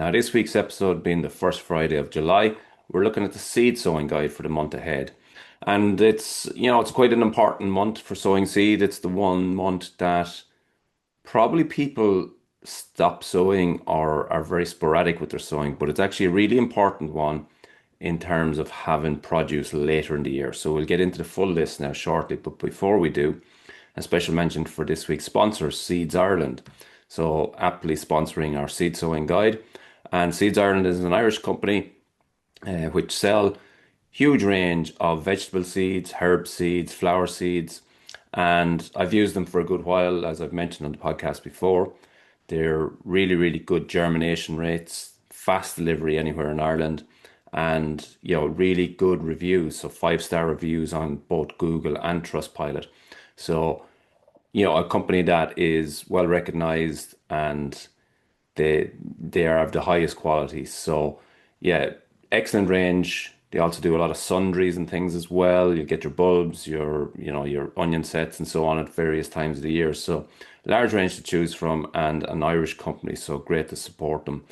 Now, this week's episode being the first Friday of July, we're looking at the seed sowing guide for the month ahead. And it's quite an important month for sowing seed. It's the one month that probably people stop sowing or are very sporadic with their sowing, but it's actually a really important one in terms of having produce later in the year. So we'll get into the full list now shortly. But before we do, a special mention for this week's sponsor, Seeds Ireland. So aptly sponsoring our seed sowing guide. And Seeds Ireland is an Irish company which sell huge range of vegetable seeds, herb seeds, flower seeds, and I've used them for a good while, as I've mentioned on the podcast before. They're really, really good germination rates, fast delivery anywhere in Ireland, and really good reviews. So 5-star reviews on both Google and Trustpilot. So, a company that is well recognized and they are of the highest quality. So yeah, excellent range. They also do a lot of sundries and things as well. You get your bulbs, your onion sets and so on at various times of the year. So large range to choose from and an Irish company, so great to support them.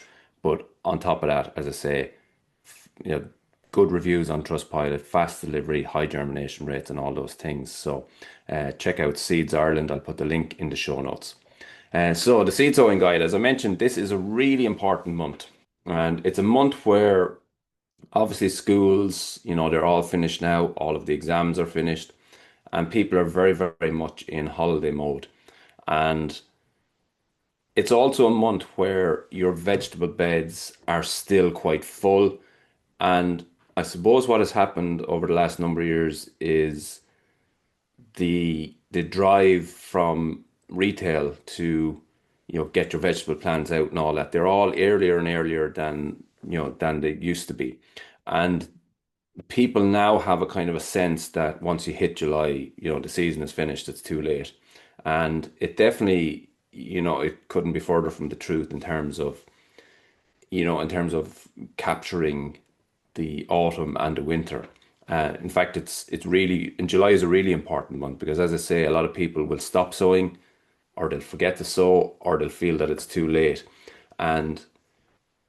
But on top of that, as I say, you know, good reviews on Trustpilot, fast delivery, high germination rates, and all those things. So check out Seeds Ireland. I'll put the link in the show notes. So the seed sowing guide, as I mentioned, this is a really important month, and it's a month where obviously schools, they're all finished now. All of the exams are finished, and people are very, very much in holiday mode. And it's also a month where your vegetable beds are still quite full. And I suppose what has happened over the last number of years is the drive from retail to get your vegetable plants out and all that. They're all earlier and earlier than they used to be. And people now have a kind of a sense that once you hit July, the season is finished, it's too late. And it definitely, it couldn't be further from the truth in terms of capturing the autumn and the winter. In fact, it's really, in July is a really important month because, as I say, a lot of people will stop sowing, or they'll forget to sow, or they'll feel that it's too late. And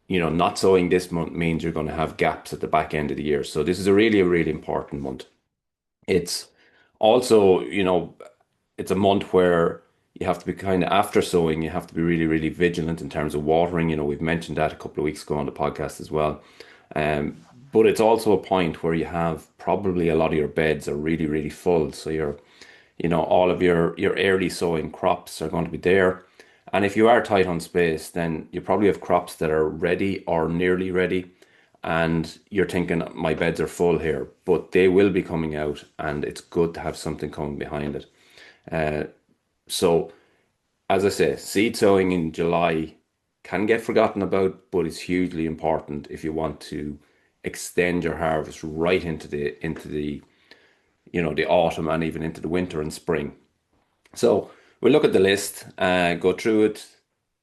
not sowing this month means you're going to have gaps at the back end of the year. So this is a really important month. It's also, it's a month where you have to be kind of after sowing, you have to be really, really vigilant in terms of watering. We've mentioned that a couple of weeks ago on the podcast as well. Um, but it's also a point where you have probably a lot of your beds are really, really full. So all of your early sowing crops are going to be there. And if you are tight on space, then you probably have crops that are ready or nearly ready. And you're thinking, my beds are full here, but they will be coming out, and it's good to have something coming behind it. Uh, so, as I say, seed sowing in July can get forgotten about, but it's hugely important if you want to extend your harvest right into the autumn and even into the winter and spring. So we'll look at the list, go through it.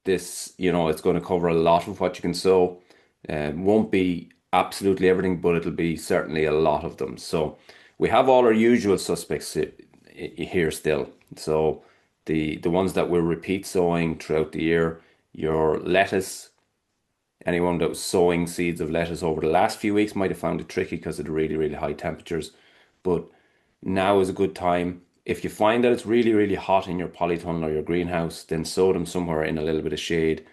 This, it's going to cover a lot of what you can sow. Won't be absolutely everything, but it'll be certainly a lot of them. So we have all our usual suspects here still. So the ones that will repeat sowing throughout the year, your lettuce. Anyone that was sowing seeds of lettuce over the last few weeks might have found it tricky because of the really, really high temperatures. But now is a good time. If you find that it's really, really hot in your polytunnel or your greenhouse, then sow them somewhere in a little bit of shade.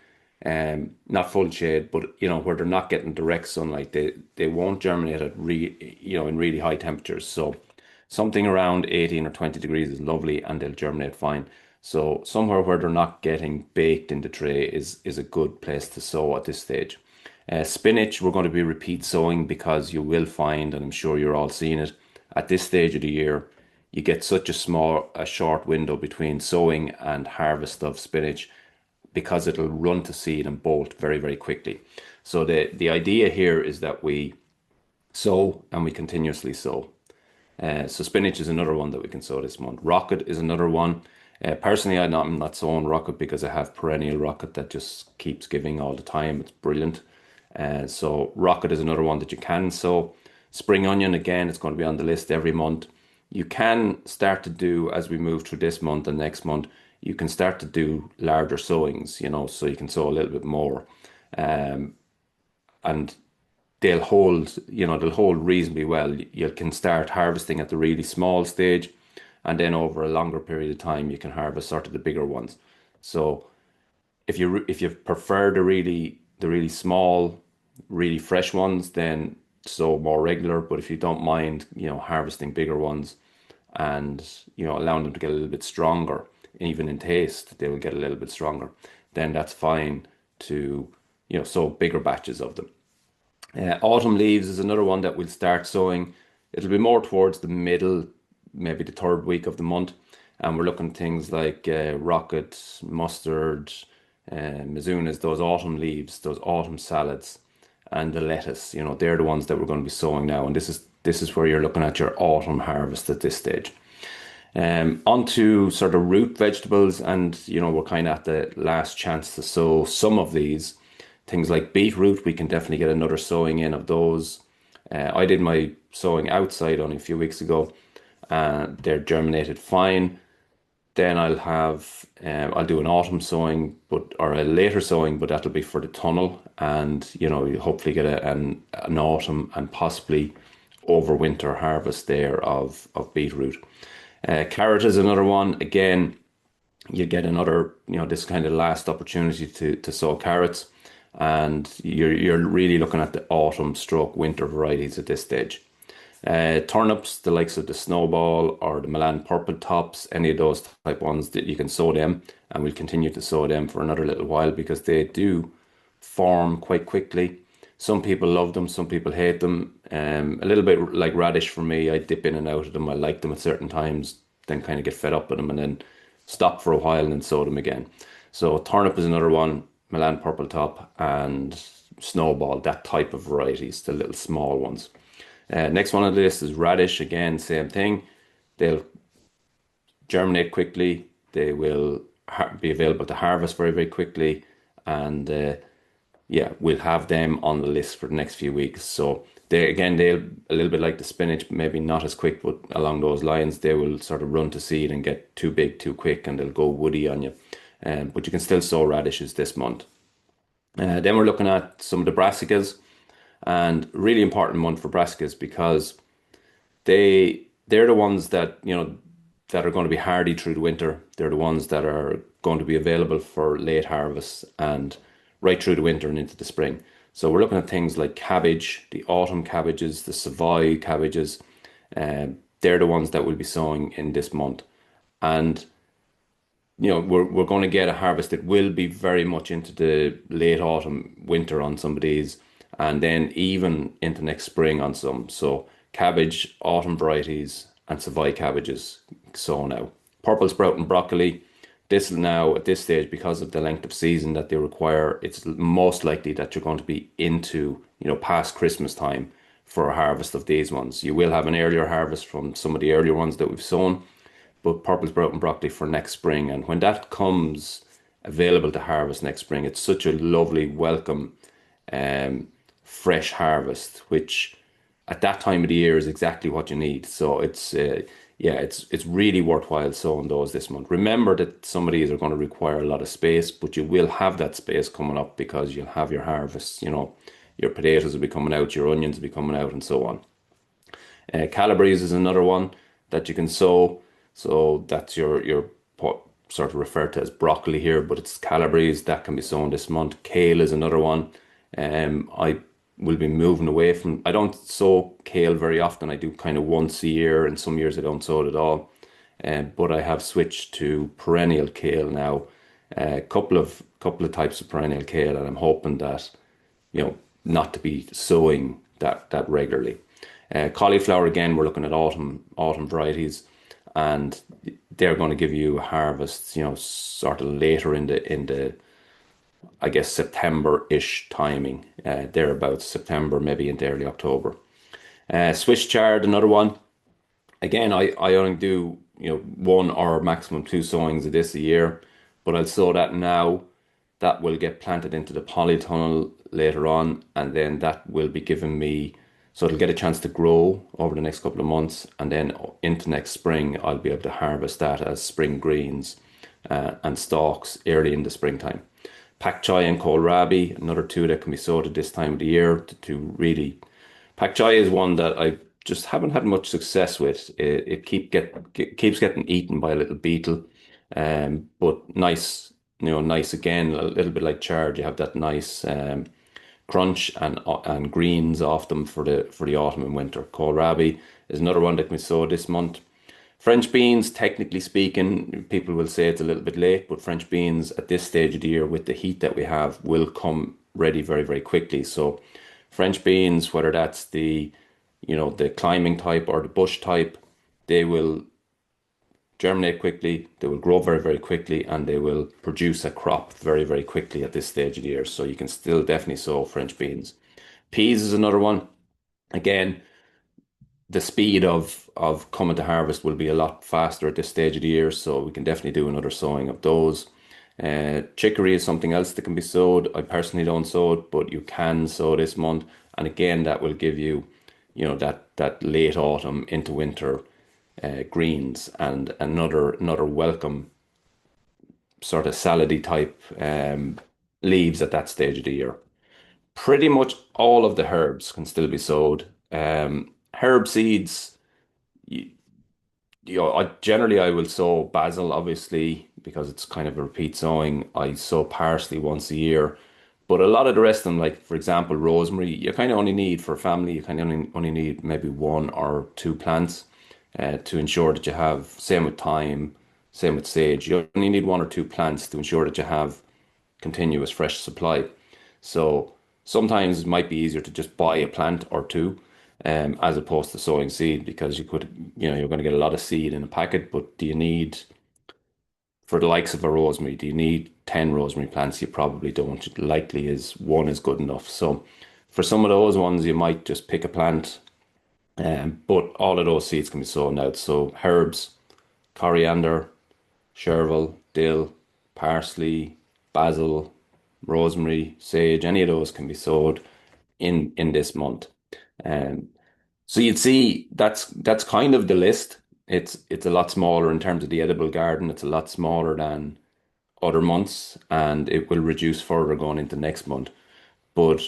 Not full shade, but where they're not getting direct sunlight. They won't germinate at in really high temperatures. So something around 18 or 20 degrees is lovely, and they'll germinate fine. So somewhere where they're not getting baked in the tray is a good place to sow at this stage. Spinach, we're going to be repeat sowing because you will find, and I'm sure you're all seeing it, at this stage of the year, you get such a short window between sowing and harvest of spinach because it'll run to seed and bolt very, very quickly. So the idea here is that we sow and we continuously sow. So spinach is another one that we can sow this month. Rocket is another one. Personally, I'm not sowing rocket because I have perennial rocket that just keeps giving all the time. It's brilliant. So rocket is another one that you can sow. Spring onion, again, it's going to be on the list every month. You can start to do, as we move through this month and next month, you can start to do larger sowings, so you can sow a little bit more. and they'll hold reasonably well. You can start harvesting at the really small stage, and then over a longer period of time, you can harvest sort of the bigger ones. So if you prefer the really small, really fresh ones, then so more regular. But if you don't mind, harvesting bigger ones and allowing them to get a little bit stronger, even in taste, they will get a little bit stronger. Then that's fine to sow bigger batches of them. Autumn leaves is another one that we'll start sowing. It'll be more towards the middle, maybe the third week of the month. And we're looking at things like rocket, mustard, mizunas, those autumn leaves, those autumn salads, and the lettuce. They're the ones that we're going to be sowing now. And this is where you're looking at your autumn harvest at this stage. Onto sort of root vegetables, and we're kind of at the last chance to sow some of these. Things like beetroot, we can definitely get another sowing in of those. I did my sowing outside only a few weeks ago, and they're germinated fine. Then I'll do an autumn sowing, or a later sowing, but that'll be for the tunnel, and you hopefully get an autumn and possibly overwinter harvest there of beetroot. Carrot is another one. Again, you get another, this kind of last opportunity to sow carrots, and you're really looking at the autumn stroke winter varieties at this stage. Turnips, the likes of the snowball or the Milan purple tops, any of those type ones, that you can sow them, and we'll continue to sow them for another little while because they do form quite quickly. Some people love them, some people hate them. A little bit like radish for me, I dip in and out of them. I like them at certain times, then kind of get fed up with them and then stop for a while and then sow them again. So turnip is another one, Milan purple top and snowball, that type of varieties, the little small ones. Next one on the list is radish. Again, same thing. They'll germinate quickly. They will be available to harvest very, very quickly. And yeah, we'll have them on the list for the next few weeks. So they'll a little bit like the spinach, maybe not as quick, but along those lines, they will sort of run to seed and get too big too quick, and they'll go woody on you. But you can still sow radishes this month. Then we're looking at some of the brassicas, and really important month for brassicas because they're the ones that that are going to be hardy through the winter. They're the ones that are going to be available for late harvest and right through the winter and into the spring. So we're looking at things like cabbage, the autumn cabbages, the Savoy cabbages. They're the ones that we'll be sowing in this month. And we're going to get a harvest that will be very much into the late autumn, winter on some of these, and then even into next spring on some. So cabbage, autumn varieties, and Savoy cabbages sow now. Purple sprout and broccoli. This now at this stage, because of the length of season that they require, it's most likely that you're going to be into past Christmas time for a harvest of these ones. You will have an earlier harvest from some of the earlier ones that we've sown, but purple sprout and broccoli for next spring. And when that comes available to harvest next spring, it's such a lovely, welcome, fresh harvest, which at that time of the year is exactly what you need. So it's really worthwhile sowing those this month. Remember that some of these are going to require a lot of space, but you will have that space coming up because you'll have your harvest. Your potatoes will be coming out, your onions will be coming out, and so on. Calabrese is another one that you can sow. So that's your sort of referred to as broccoli here, but it's calabrese that can be sown this month. Kale is another one. I will be moving away from. I don't sow kale very often. I do kind of once a year, and some years I don't sow it at all. But I have switched to perennial kale now. A couple of types of perennial kale, and I'm hoping that not to be sowing that regularly. Cauliflower, again, we're looking at autumn varieties, and they're going to give you a harvest, sort of later in the I guess September-ish timing, thereabouts September, maybe into early October. Swiss chard, another one. Again, I only do one or maximum two sowings of this a year, but I'll sow that now. That will get planted into the polytunnel later on, and then that will be giving me, so it'll get a chance to grow over the next couple of months, and then into next spring I'll be able to harvest that as spring greens and stalks early in the springtime. Pak chai and kohlrabi, another two that can be sowed at this time of the year to really. Pak chai is one that I just haven't had much success with. It keeps getting eaten by a little beetle, but nice, nice again, a little bit like chard. You have that nice crunch and greens off them for the autumn and winter. Kohlrabi is another one that can be sowed this month. French beans, technically speaking, people will say it's a little bit late, but French beans at this stage of the year, with the heat that we have, will come ready very, very quickly. So, French beans, whether that's the climbing type or the bush type, they will germinate quickly, they will grow very, very quickly, and they will produce a crop very, very quickly at this stage of the year. So, you can still definitely sow French beans. Peas is another one. Again, the speed of coming to harvest will be a lot faster at this stage of the year, so we can definitely do another sowing of those. Chicory is something else that can be sowed. I personally don't sow it, but you can sow this month, and again, that will give you, that late autumn into winter greens and another welcome sort of salady type leaves at that stage of the year. Pretty much all of the herbs can still be sowed. Herb seeds. I will sow basil, obviously, because it's kind of a repeat sowing. I sow parsley once a year, but a lot of the rest of them, like for example, rosemary, you kind of only need for a family. You kind of only need maybe one or two plants to ensure that you have. Same with thyme, same with sage. You only need one or two plants to ensure that you have continuous fresh supply. So sometimes it might be easier to just buy a plant or two, as opposed to sowing seed because you're going to get a lot of seed in a packet. But do you need, for the likes of a rosemary, do you need 10 rosemary plants? You probably don't. Likely is one is good enough. So for some of those ones, you might just pick a plant, but all of those seeds can be sown out. So herbs, coriander, chervil, dill, parsley, basil, rosemary, sage, any of those can be sowed in this month. Um, so you'd see that's kind of the list. It's a lot smaller in terms of the edible garden. It's a lot smaller than other months, and it will reduce further going into next month. But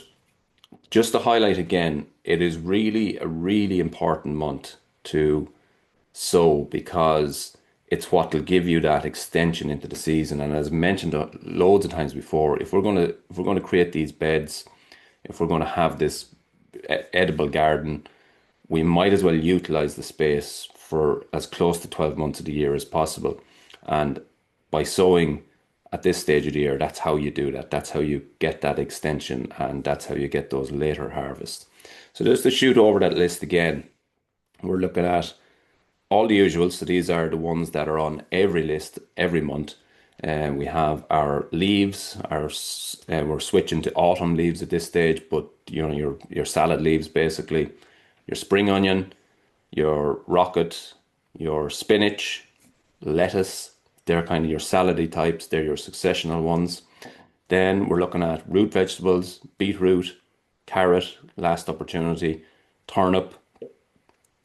just to highlight again, it is really a really important month to sow because it's what will give you that extension into the season. And as mentioned loads of times before, if we're going to create these beds, if we're going to have this edible garden, we might as well utilize the space for as close to 12 months of the year as possible. And by sowing at this stage of the year, that's how you do that. That's how you get that extension, and that's how you get those later harvests. So just to shoot over that list again, we're looking at all the usuals. So these are the ones that are on every list every month. And we have our leaves. We're switching to autumn leaves at this stage, but your salad leaves basically, your spring onion, your rocket, your spinach, lettuce. They're kind of your salady types. They're your successional ones. Then we're looking at root vegetables, beetroot, carrot, last opportunity, turnip,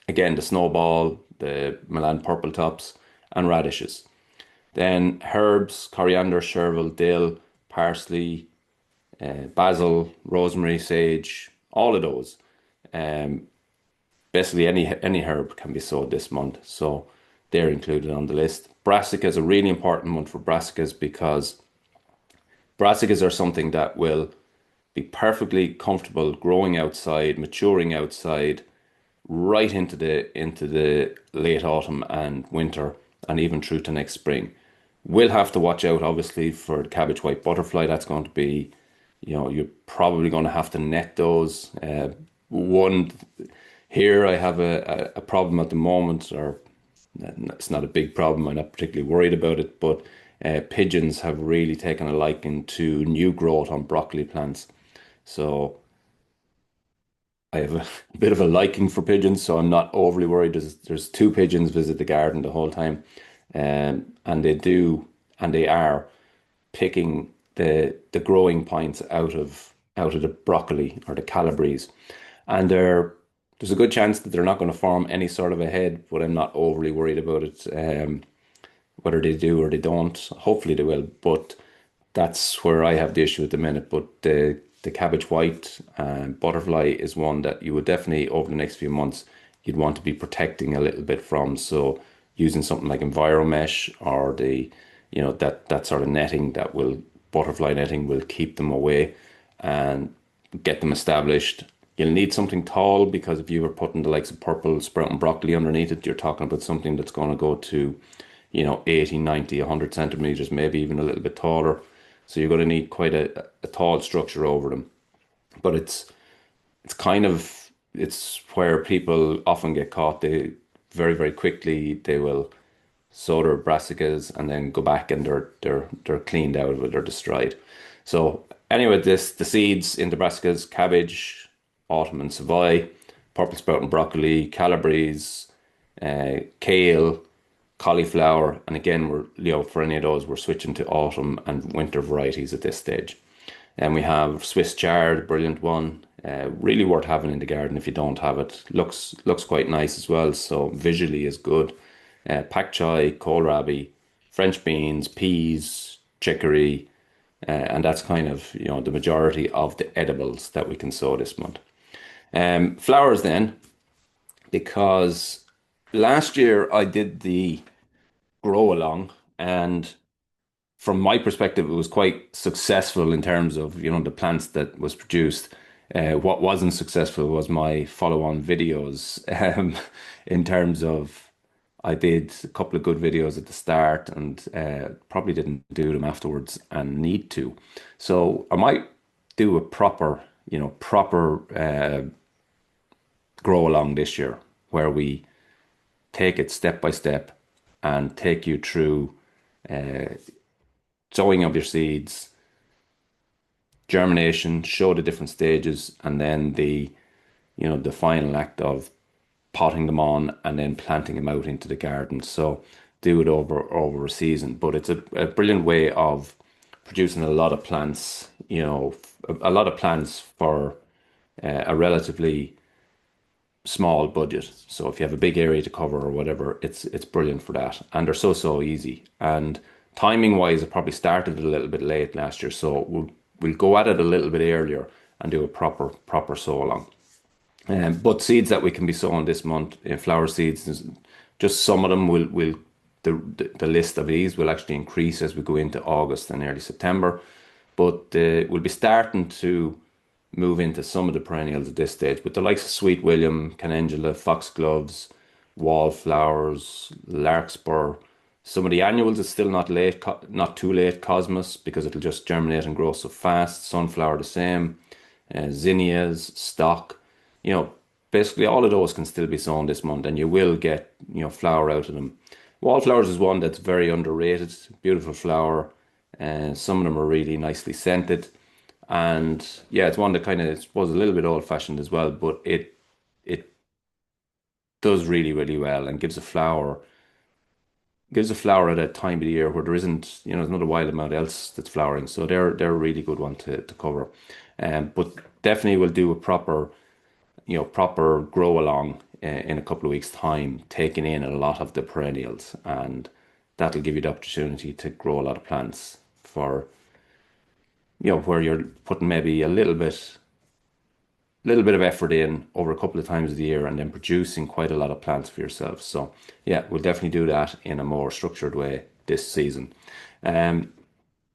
again, the snowball, the Milan purple tops, and radishes. Then herbs, coriander, chervil, dill, parsley, basil, rosemary, sage, all of those. Um, Basically, any herb can be sowed this month, so they're included on the list. Brassicas is a really important month for brassicas because brassicas are something that will be perfectly comfortable growing outside, maturing outside, right into the late autumn and winter, and even through to next spring. We'll have to watch out, obviously, for the cabbage white butterfly. That's going to be, you're probably going to have to net those. One here, I have a problem at the moment, or it's not a big problem. I'm not particularly worried about it, but pigeons have really taken a liking to new growth on broccoli plants. So I have a bit of a liking for pigeons, so I'm not overly worried. There's two pigeons visit the garden the whole time, and they are picking the growing points out of the broccoli or the calabrese, and there's a good chance that they're not going to form any sort of a head, but I'm not overly worried about it. Whether they do or they don't, hopefully they will. But That's where I have the issue at the minute. But the cabbage white and butterfly is one that you would definitely over the next few months you'd want to be protecting a little bit from. So using something like Enviromesh or the that sort of netting that will butterfly netting will keep them away and get them established. You'll need something tall because if you were putting the likes of purple sprouting broccoli underneath it, you're talking about something that's going to go to 80, 90, 100 centimeters, maybe even a little bit taller. So you're going to need quite a tall structure over them. But it's kind of it's where people often get caught. They very, very quickly they will sow their brassicas and then go back and they're cleaned out of it, they're destroyed. So anyway, the seeds in the brassicas, cabbage, autumn and Savoy, purple sprouting broccoli, calabrese, kale, cauliflower, and again we're for any of those we're switching to autumn and winter varieties at this stage. And we have Swiss chard, brilliant one. Really worth having in the garden if you don't have it. Looks quite nice as well, so visually is good. Pak choi, kohlrabi, French beans, peas, chicory, and that's kind of the majority of the edibles that we can sow this month. Flowers then, because last year I did the grow along, and from my perspective, it was quite successful in terms of the plants that was produced. What wasn't successful was my follow-on videos. In terms of, I did a couple of good videos at the start, and probably didn't do them afterwards, and need to. So I might do a proper grow along this year, where we take it step by step and take you through sowing of your seeds, germination, show the different stages, and then the final act of potting them on and then planting them out into the garden. So do it over a season. But it's a brilliant way of producing a lot of plants, a lot of plants for a relatively small budget. So if you have a big area to cover or whatever, it's brilliant for that. And they're so easy. And timing wise, it probably started a little bit late last year. So we'll go at it a little bit earlier and do a proper sow along. But seeds that we can be sowing this month, flower seeds, just some of them will the list of these will actually increase as we go into August and early September. But we'll be starting to move into some of the perennials at this stage, with the likes of Sweet William, Calendula, Foxgloves, Wallflowers, Larkspur. Some of the annuals is still not late, not too late. Cosmos, because it'll just germinate and grow so fast. Sunflower the same. Zinnias, Stock. You know, basically all of those can still be sown this month, and you will get flower out of them. Wallflowers is one that's very underrated. Beautiful flower, and some of them are really nicely scented. And yeah, it's one that kind of I suppose a little bit old fashioned as well, but it does really well and gives a flower at a time of the year where there isn't, there's not a wild amount else that's flowering. So they're a really good one to cover. But definitely we'll do a proper grow along in a couple of weeks' time, taking in a lot of the perennials, and that'll give you the opportunity to grow a lot of plants for where you're putting maybe a little bit of effort in over a couple of times of the year and then producing quite a lot of plants for yourself. So yeah, we'll definitely do that in a more structured way this season. Um,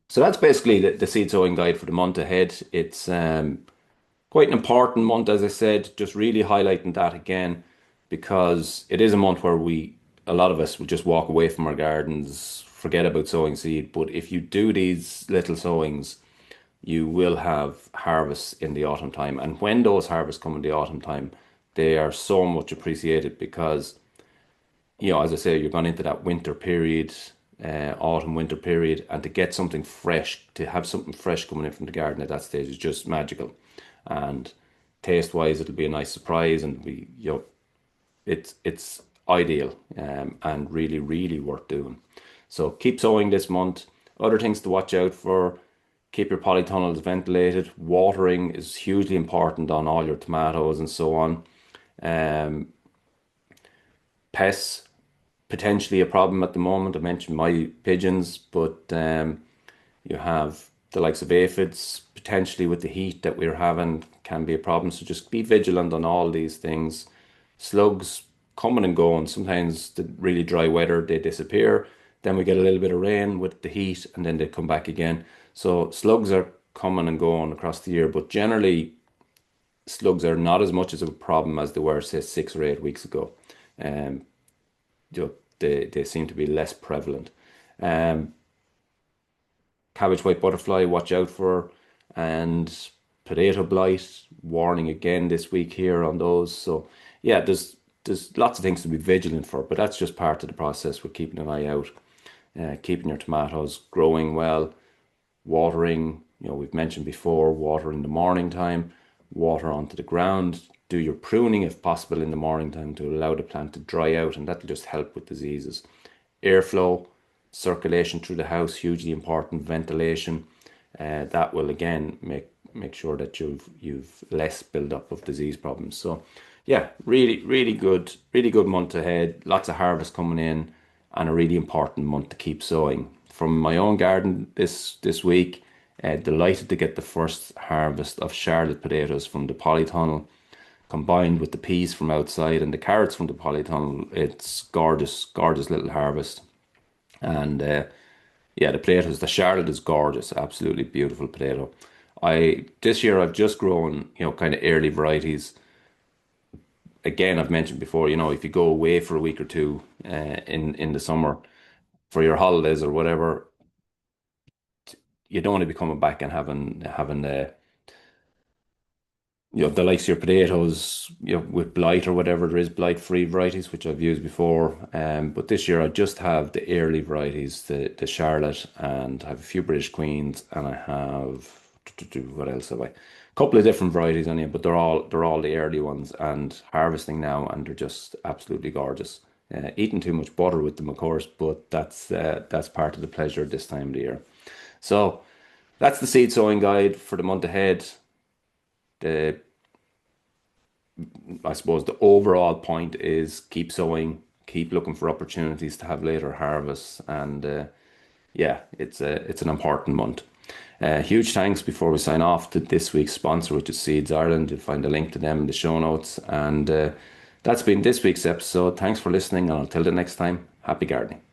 so that's basically the seed sowing guide for the month ahead. It's quite an important month, as I said, just really highlighting that again, because it is a month where a lot of us will just walk away from our gardens, forget about sowing seed. But if you do these little sowings, you will have harvests in the autumn time. And when those harvests come in the autumn time, they are so much appreciated because, as I say, you're going into that winter period, autumn winter period, and to get something fresh, to have something fresh coming in from the garden at that stage is just magical. And taste wise, it'll be a nice surprise, and it's ideal, and really worth doing. So keep sowing this month. Other things to watch out for: keep your polytunnels ventilated. Watering is hugely important on all your tomatoes and so on. Um, Pests potentially a problem at the moment. I mentioned my pigeons, but You have the likes of aphids, potentially with the heat that we're having, can be a problem. So just be vigilant on all these things. Slugs coming and going. Sometimes the really dry weather, they disappear. Then we get a little bit of rain with the heat, and then they come back again. So slugs are coming and going across the year, but generally slugs are not as much as a problem as they were, say, 6 or 8 weeks ago. Um, they seem to be less prevalent. Um, Cabbage white butterfly, watch out for, and potato blight, warning again this week here on those. So yeah, there's lots of things to be vigilant for, but that's just part of the process. We're keeping an eye out, keeping your tomatoes growing well, watering. We've mentioned before, water in the morning time, water onto the ground. Do your pruning if possible in the morning time to allow the plant to dry out, and that'll just help with diseases. Airflow, circulation through the house, hugely important. Ventilation, that will again make sure that you've less build-up of disease problems. So yeah, really good month ahead. Lots of harvest coming in, and a really important month to keep sowing. From my own garden this week, delighted to get the first harvest of Charlotte potatoes from the polytunnel, combined with the peas from outside and the carrots from the polytunnel. It's gorgeous, gorgeous little harvest. And yeah, the potatoes, the Charlotte is gorgeous, absolutely beautiful potato. I This year I've just grown, kind of early varieties. Again, I've mentioned before, if you go away for a week or two in the summer for your holidays or whatever, you don't want to be coming back and having the likes of your potatoes, with blight or whatever. There is blight-free varieties, which I've used before. But this year I just have the early varieties, the Charlotte, and I have a few British Queens, and I have what else have I? A couple of different varieties on here, but they're all the early ones, and harvesting now, and they're just absolutely gorgeous. Eating too much butter with them, of course, but that's part of the pleasure this time of the year. So that's the seed sowing guide for the month ahead. The I suppose the overall point is keep sowing, keep looking for opportunities to have later harvests, and yeah, it's an important month. Huge thanks before we sign off to this week's sponsor, which is Seeds Ireland. You'll find a link to them in the show notes, and that's been this week's episode. Thanks for listening, and until the next time, happy gardening.